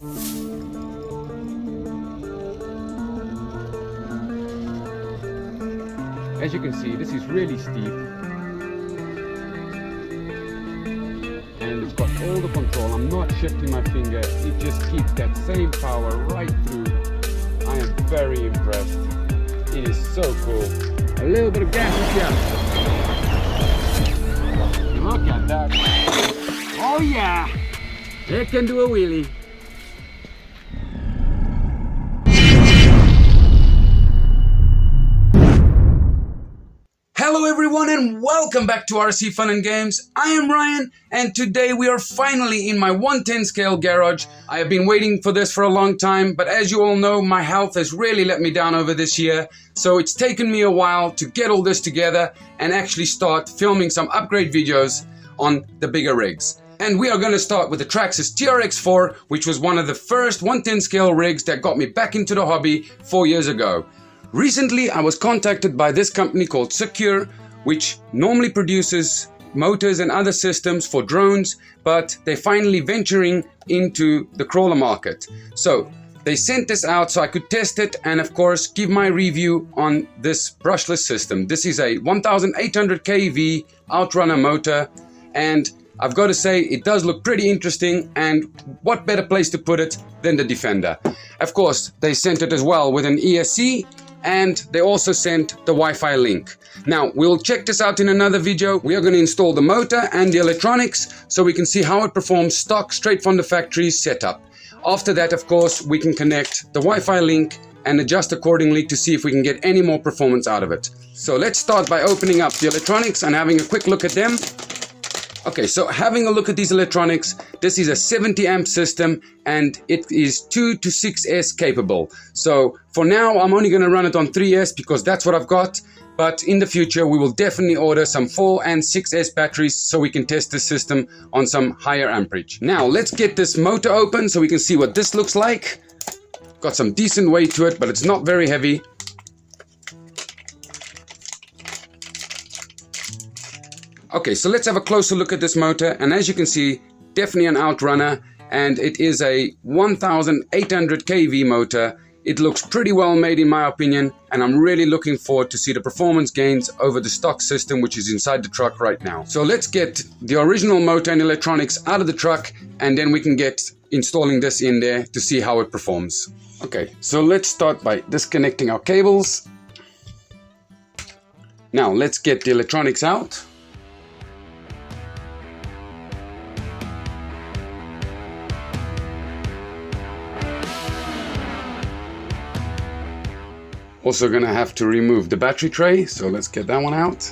As you can see, this is really steep. And it's got all the control. I'm not shifting my finger. It just keeps that same power right through. I am very impressed. It is so cool. A little bit of gas here. Look at that. Oh yeah! It can do a wheelie. Hello everyone and welcome back to RC Fun and Games. I am Ryan and today we are finally in my 110 scale garage. I have been waiting for this for a long time, but as you all know, my health has really let me down over this year. So it's taken me a while to get all this together and actually start filming some upgrade videos on the bigger rigs. And we are going to start with the Traxxas Trx4, which was one of the first 110 scale rigs that got me back into the hobby 4 years ago. Recently, I was contacted by this company called Sequre, which normally produces motors and other systems for drones, but they're finally venturing into the crawler market. So they sent this out so I could test it and of course give my review on this brushless system. This is a 1800 kV outrunner motor, and I've got to say it does look pretty interesting, and what better place to put it than the Defender. Of course, they sent it as well with an ESC, and they also sent the Wi-Fi link. Now, we'll check this out in another video. We are going to install the motor and the electronics so we can see how it performs stock straight from the factory setup. After that, of course, we can connect the Wi-Fi link and adjust accordingly to see if we can get any more performance out of it. So let's start by opening up the electronics and having a quick look at them. Okay, so having a look at these electronics, this is a 70 amp system and it is 2 to 6S capable. So for now, I'm only going to run it on 3S because that's what I've got. But in the future, we will definitely order some 4 and 6S batteries so we can test the system on some higher amperage. Now, let's get this motor open so we can see what this looks like. Got some decent weight to it, but it's not very heavy. Okay, so let's have a closer look at this motor, and as you can see, definitely an outrunner, and it is a 1800 kV motor. It looks pretty well made in my opinion, and I'm really looking forward to see the performance gains over the stock system which is inside the truck right now. So let's get the original motor and electronics out of the truck, and then we can get installing this in there to see how it performs. Okay, so let's start by disconnecting our cables. Now let's get the electronics out. Also gonna have to remove the battery tray, so let's get that one out.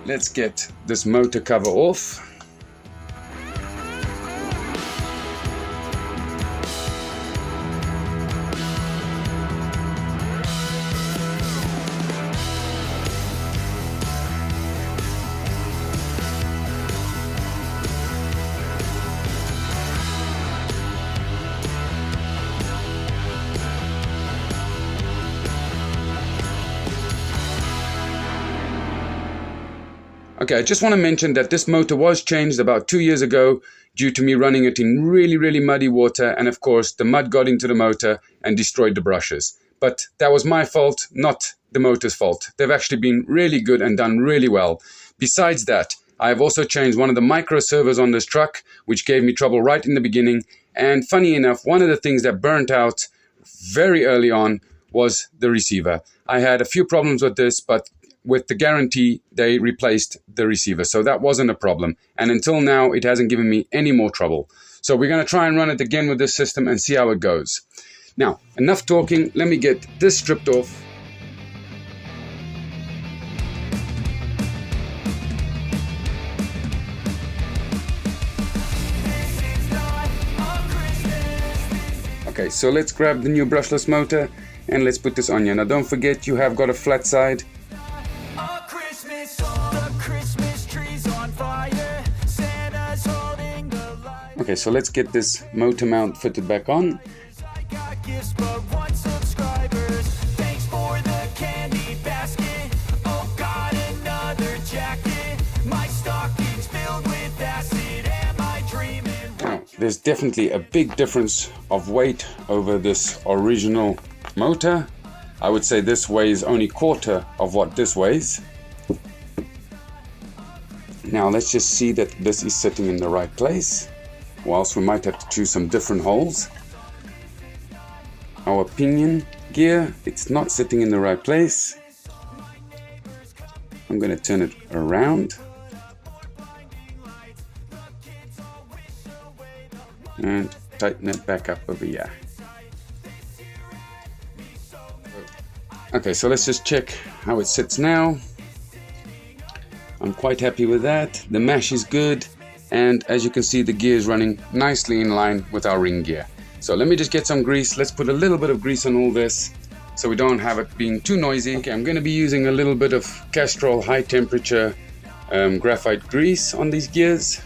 Let's get this motor cover off. Okay, I just want to mention that this motor was changed about 2 years ago due to me running it in really muddy water, and of course the mud got into the motor and destroyed the brushes. But that was my fault, not the motor's fault. They've actually been really good and done really well. Besides that, I've also changed one of the micro servos on this truck, which gave me trouble right in the beginning. And funny enough, one of the things that burnt out very early on was the receiver. I had a few problems with this, but with the guarantee, they replaced the receiver. So that wasn't a problem. And until now, it hasn't given me any more trouble. So we're going to try and run it again with this system and see how it goes. Now, enough talking. Let me get this stripped off. Okay, so let's grab the new brushless motor and let's put this on you. Now don't forget, you have got a flat side. Okay, so let's get this motor mount fitted back on. There's definitely a big difference of weight over this original motor. I would say this weighs only quarter of what this weighs. Now let's just see that this is sitting in the right place, whilst we might have to choose some different holes. Our pinion gear, it's not sitting in the right place. I'm going to turn it around. And tighten it back up over here. Okay, so let's just check how it sits now. I'm quite happy with that. The mesh is good, and as you can see, the gear is running nicely in line with our ring gear. So let me just get some grease. Let's put a little bit of grease on all this so we don't have it being too noisy. Okay, I'm going to be using a little bit of Castrol high temperature graphite grease on these gears.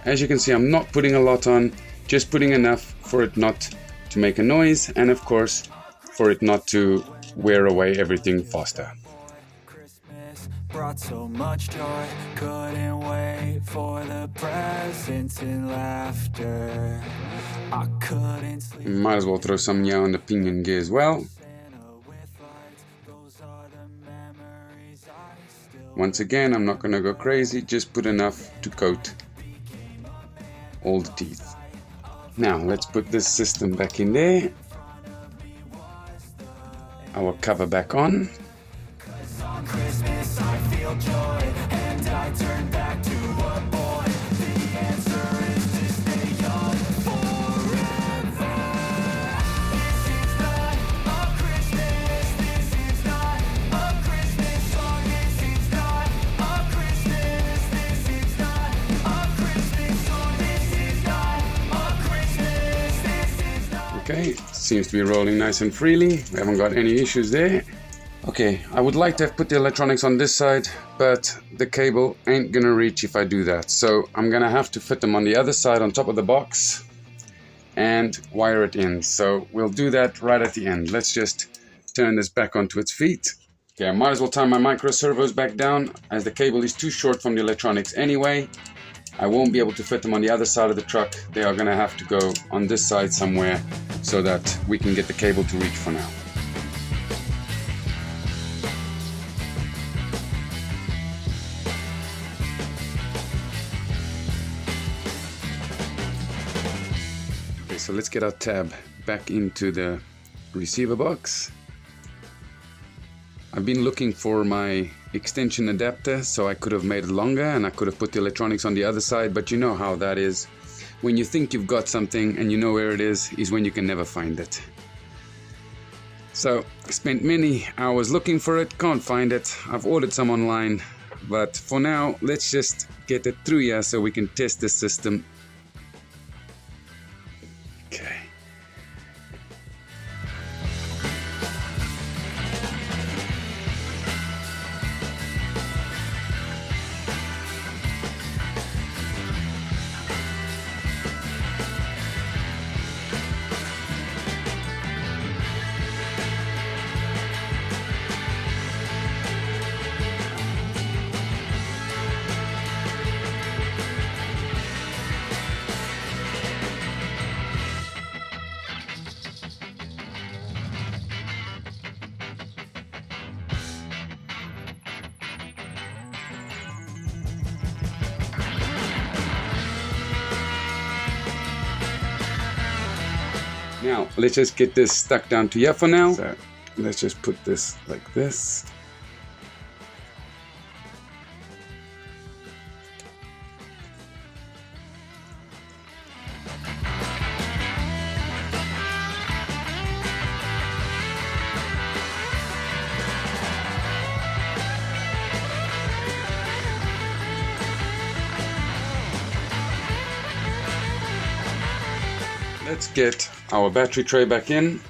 As you can see, I'm not putting a lot on, just putting enough for it not to make a noise, and of course for it not to wear away everything faster. Christmas brought so much joy, couldn't wait for the presents and laughter. I couldn't sleep. Might as well throw some yeah on the pinion gear as well. Once again, I'm not going to go crazy, just put enough to coat all the teeth. Now let's put this system back in there. Our cover back on. On Christmas I feel joy, and I turn back to a boy. The answer is to stay young forever. This is not a Christmas, this is not a Christmas song. This is not a Christmas, this is not a Christmas song. This is not a Christmas, this is not. Okay, seems to be rolling nice and freely. We haven't got any issues there. Okay, I would like to have put the electronics on this side, but the cable ain't gonna reach if I do that. So I'm gonna have to fit them on the other side on top of the box and wire it in. So we'll do that right at the end. Let's just turn this back onto its feet. Okay, I might as well tie my micro servos back down as the cable is too short from the electronics anyway. I won't be able to fit them on the other side of the truck. They are gonna have to go on this side somewhere so that we can get the cable to reach for now. So let's get our tab back into the receiver box. I've been looking for my extension adapter so I could have made it longer and I could have put the electronics on the other side, but you know how that is. When you think you've got something and you know where it is when you can never find it. So I spent many hours looking for it, can't find it. I've ordered some online, but for now let's just get it through here so we can test the system. Okay. Now, let's just get this stuck down to here for now. So let's just put this like this. Let's get our battery tray back in.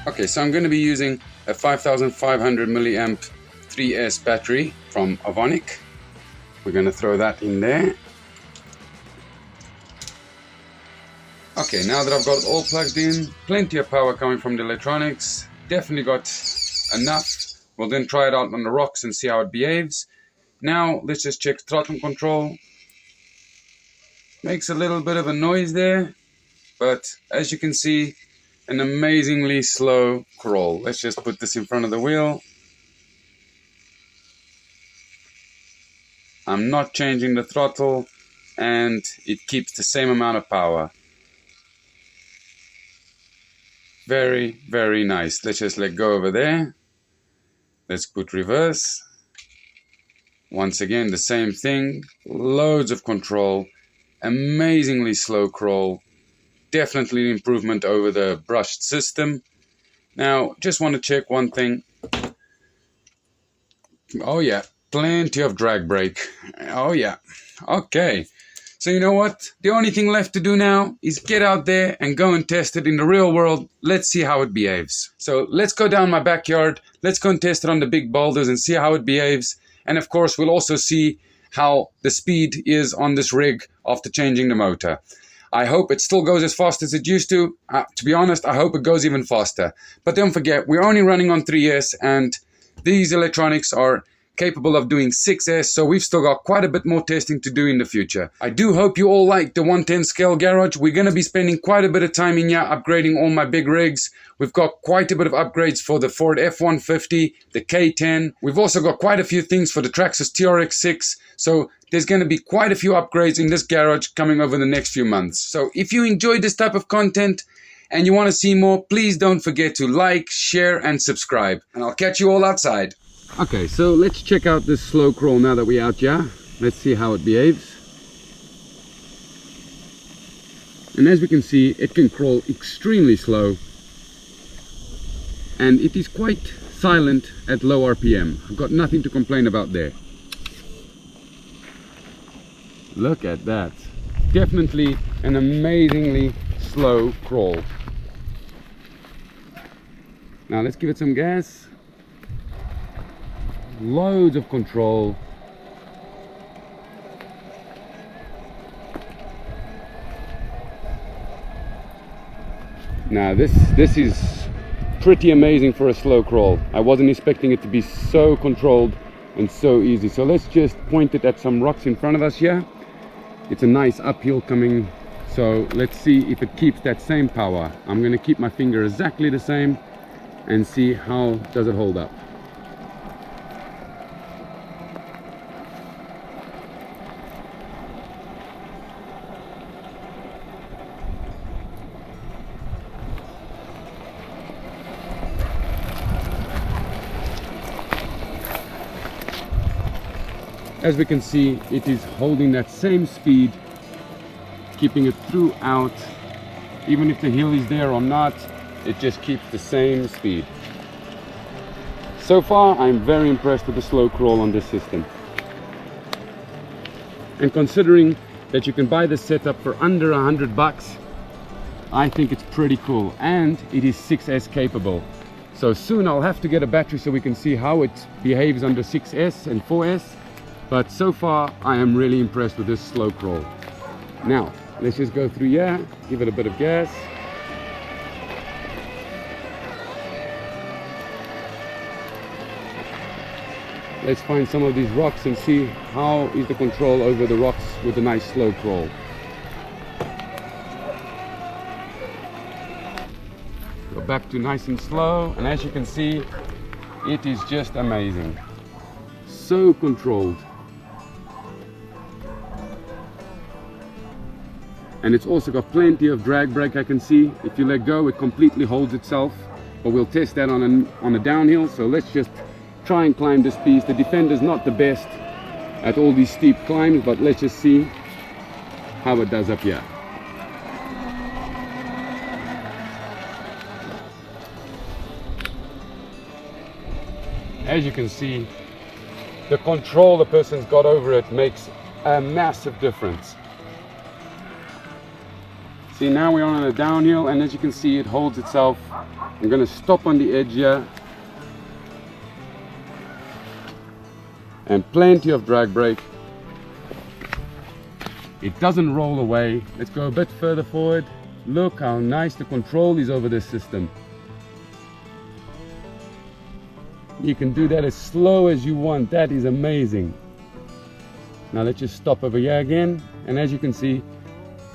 Okay, so I'm going to be using a 5500 milliamp 3S battery from Avonic. We're going to throw that in there. Okay, now that I've got it all plugged in, plenty of power coming from the electronics, definitely got enough. We'll then try it out on the rocks and see how it behaves. Now let's just check throttle control. Makes a little bit of a noise there, but as you can see, an amazingly slow crawl. Let's just put this in front of the wheel. I'm not changing the throttle and it keeps the same amount of power. Very, very nice. Let's just let go over there. Let's put reverse. Once again, the same thing. Loads of control. Amazingly slow crawl. Definitely an improvement over the brushed system. Now, just want to check one thing. Oh yeah, plenty of drag brake. Oh yeah, okay. So you know what? The only thing left to do now is get out there and go and test it in the real world. Let's see how it behaves. So let's go down my backyard. Let's go and test it on the big boulders and see how it behaves. And of course, we'll also see how the speed is on this rig after changing the motor. I hope it still goes as fast as it used to. To be honest, I hope it goes even faster. But don't forget, we're only running on 3S and these electronics are capable of doing 6S, so we've still got quite a bit more testing to do in the future. I do hope you all like the 110 scale garage. We're going to be spending quite a bit of time in here upgrading all my big rigs. We've got quite a bit of upgrades for the Ford F-150, the K10. We've also got quite a few things for the Traxxas TRX6. So there's going to be quite a few upgrades in this garage coming over the next few months. So if you enjoyed this type of content and you want to see more, please don't forget to like, share and subscribe. And I'll catch you all outside. Okay, so let's check out this slow crawl now that we're out here. Let's see how it behaves. And as we can see, it can crawl extremely slow. And it is quite silent at low RPM. I've got nothing to complain about there. Look at that. Definitely an amazingly slow crawl. Now let's give it some gas. Loads of control. Now this is pretty amazing for a slow crawl. I wasn't expecting it to be so controlled and so easy. So let's just point it at some rocks in front of us here. It's a nice uphill coming, so let's see if it keeps that same power. I'm going to keep my finger exactly the same and see how does it hold up. As we can see, it is holding that same speed, keeping it throughout. Even if the hill is there or not, it just keeps the same speed. So far, I'm very impressed with the slow crawl on this system. And considering that you can buy this setup for under $100, I think it's pretty cool. And it is 6S capable. So soon I'll have to get a battery so we can see how it behaves under 6S and 4S. But so far, I am really impressed with this slow crawl. Now, let's just go through here, give it a bit of gas. Let's find some of these rocks and see how is the control over the rocks with a nice slow crawl. Go back to nice and slow, and as you can see, it is just amazing. So controlled. And it's also got plenty of drag brake, I can see. If you let go, it completely holds itself. But we'll test that on a downhill, so let's just try and climb this piece. The Defender's not the best at all these steep climbs, but let's just see how it does up here. As you can see, the control the person's got over it makes a massive difference. See, now we're on a downhill, and as you can see, it holds itself. I'm going to stop on the edge here. And plenty of drag brake. It doesn't roll away. Let's go a bit further forward. Look how nice the control is over this system. You can do that as slow as you want. That is amazing. Now let's just stop over here again. And as you can see,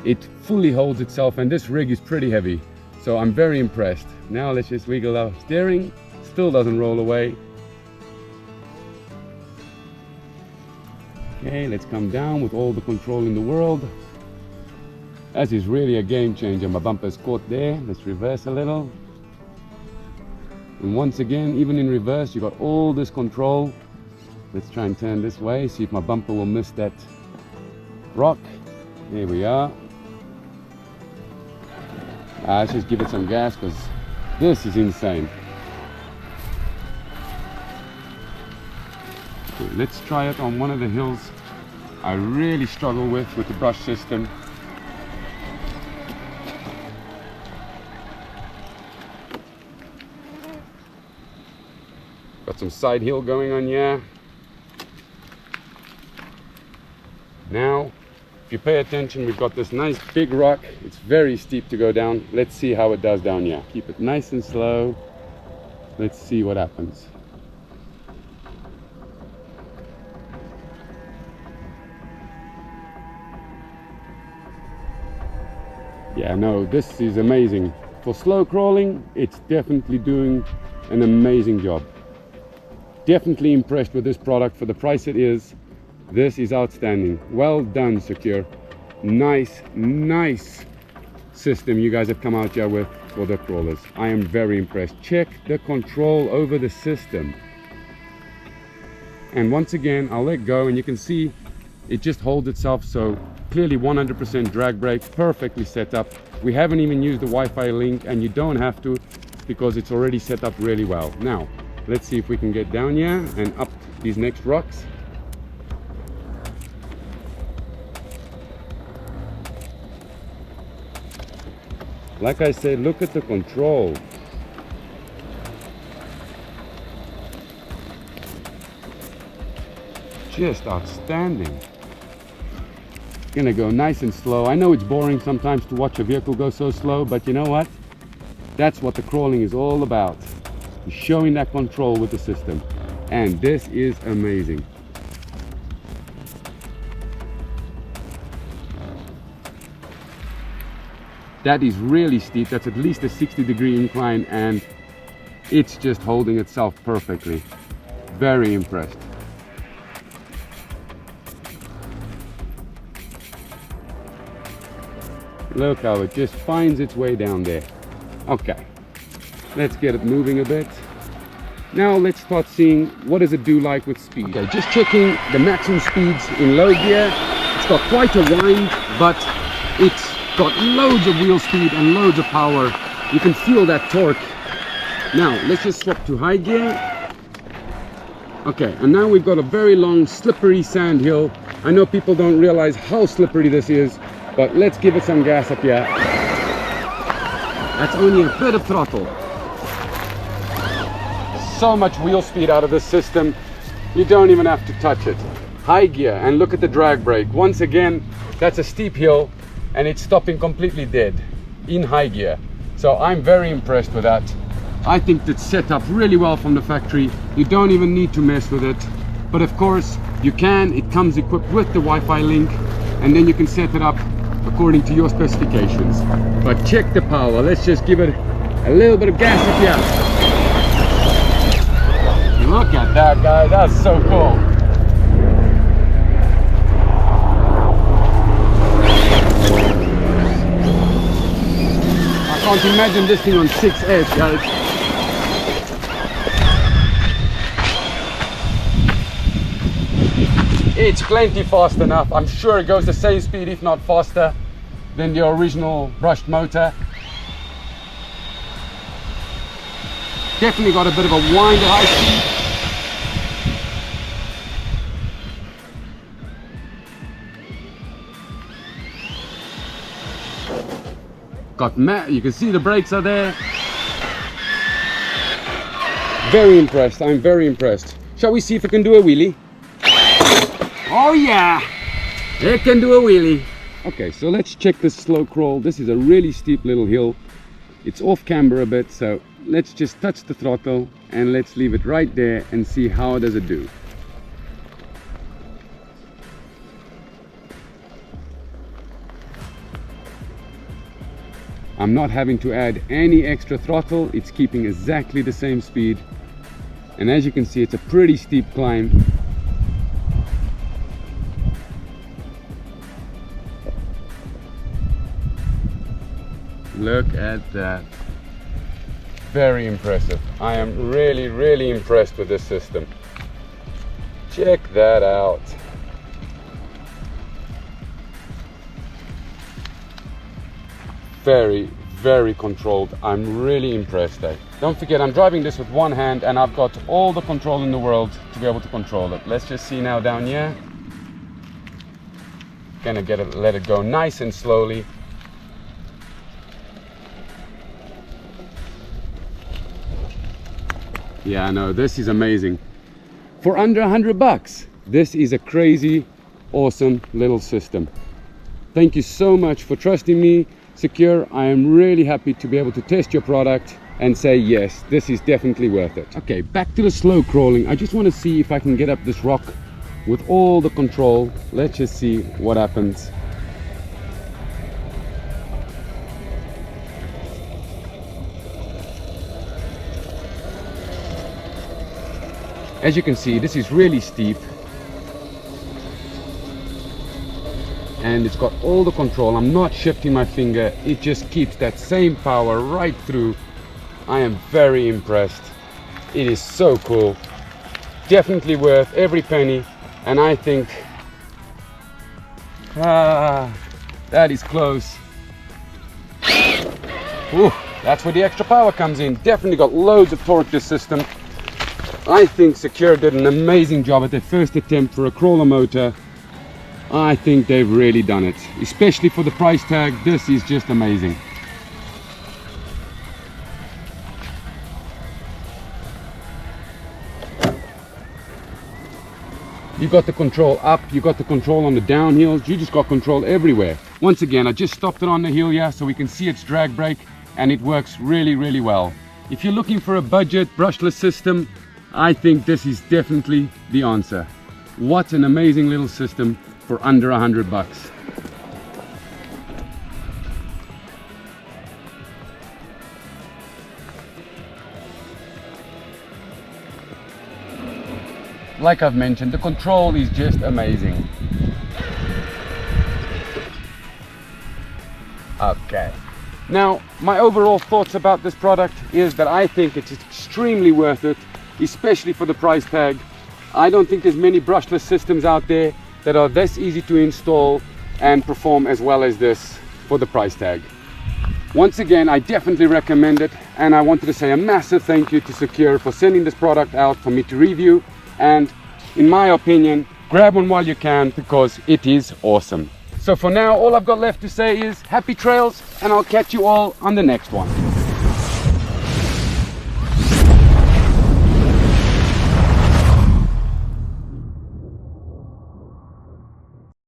it fully holds itself, and this rig is pretty heavy. So I'm very impressed. Now let's just wiggle our steering. Still doesn't roll away. Okay, let's come down with all the control in the world. That is really a game changer. My bumper's caught there. Let's reverse a little. And once again, even in reverse, you got all this control. Let's try and turn this way, see if my bumper will miss that rock. There we are. Let's just give it some gas, because this is insane. Okay, let's try it on one of the hills I really struggle with the brush system. Got some side hill going on here. Now, if you pay attention, we've got this nice big rock. It's very steep to go down. Let's see how it does down here. Keep it nice and slow. Let's see what happens. Yeah, no, this is amazing. For slow crawling, it's definitely doing an amazing job. Definitely impressed with this product for the price it is. This is outstanding. Well done, Sequre. Nice system you guys have come out here with for the crawlers. I am very impressed. Check the control over the system. And once again, I'll let go, and you can see it just holds itself. So clearly 100% drag brake, perfectly set up. We haven't even used the Wi-Fi link, and you don't have to, because it's already set up really well. Now, let's see if we can get down here and up these next rocks. Like I said, look at the control. Just outstanding. Gonna go nice and slow. I know it's boring sometimes to watch a vehicle go so slow, but you know what? That's what the crawling is all about. Showing that control with the system. And this is amazing. That is really steep. That's at least a 60-degree incline, and it's just holding itself perfectly. Very impressed. Look how it just finds its way down there. Okay, let's get it moving a bit. Now let's start seeing what does it do like with speed. Okay, just checking the maximum speeds in low gear. It's got quite a wind, but it's got loads of wheel speed and loads of power. You can feel that torque. Now let's just swap to high gear. Okay, and now we've got a very long slippery sand hill. I know people don't realize how slippery this is, but let's give it some gas up here. That's only a bit of throttle. So much wheel speed out of this system, you don't even have to touch it. High gear, and look at the drag brake. Once again, that's a steep hill, and it's stopping completely dead in high gear. So I'm very impressed with that. I think it's set up really well from the factory. You don't even need to mess with it. but of course you can. It comes equipped with the Wi-Fi link, and then you can set it up according to your specifications. But check the power. Let's just give it a little bit of gas if you have. Look at that, guy. That's so cool. I can't imagine this thing on 6S, guys. It's plenty fast enough. I'm sure it goes the same speed, if not faster, than the original brushed motor. Definitely got a bit of a wind at high speed. You can see the brakes are there. Very impressed. I'm very impressed. Shall we see if it can do a wheelie? Oh yeah, it can do a wheelie. Okay, so let's check this slow crawl. This is a really steep little hill. It's off camber a bit, so let's just touch the throttle and let's leave it right there and see how does it do. I'm not having to add any extra throttle. It's keeping exactly the same speed. And as you can see, it's a pretty steep climb. Look at that. Very impressive. I am really impressed with this system. Check that out. Very controlled. I'm really impressed. Don't forget, I'm driving this with one hand and I've got all the control in the world to be able to control it. Let's just see now down here. Gonna let it go nice and slowly. Yeah, I know, this is amazing. For under $100, this is a crazy, awesome little system. Thank you so much for trusting me, Sequre. I am really happy to be able to test your product and say, yes, this is definitely worth it. Okay, back to the slow crawling. I just want to see if I can get up this rock with all the control. Let's just see what happens. As you can see, this is really steep. And it's got all the control. I'm not shifting my finger. It just keeps that same power right through. I am very impressed. It is so cool. Definitely worth every penny. And I think that is close. Ooh, that's where the extra power comes in. Definitely got loads of torque, this system. I think Sequre did an amazing job at their first attempt for a crawler motor. I think they've really done it, especially for the price tag. This is just amazing. You got the control up, you got the control on the downhills, you just got control everywhere. Once again, I just stopped it on the hill here so we can see its drag brake, and it works really well. If you're looking for a budget brushless system, I think this is definitely the answer. What an amazing little system for under $100. Like I've mentioned, the control is just amazing. Okay. Now, my overall thoughts about this product is that I think it's extremely worth it, especially for the price tag. I don't think there's many brushless systems out there that are this easy to install and perform as well as this for the price tag. Once again, I definitely recommend it, and I wanted to say a massive thank you to Sequre for sending this product out for me to review. And in my opinion, grab one while you can, because it is awesome. So for now, all I've got left to say is happy trails, and I'll catch you all on the next one.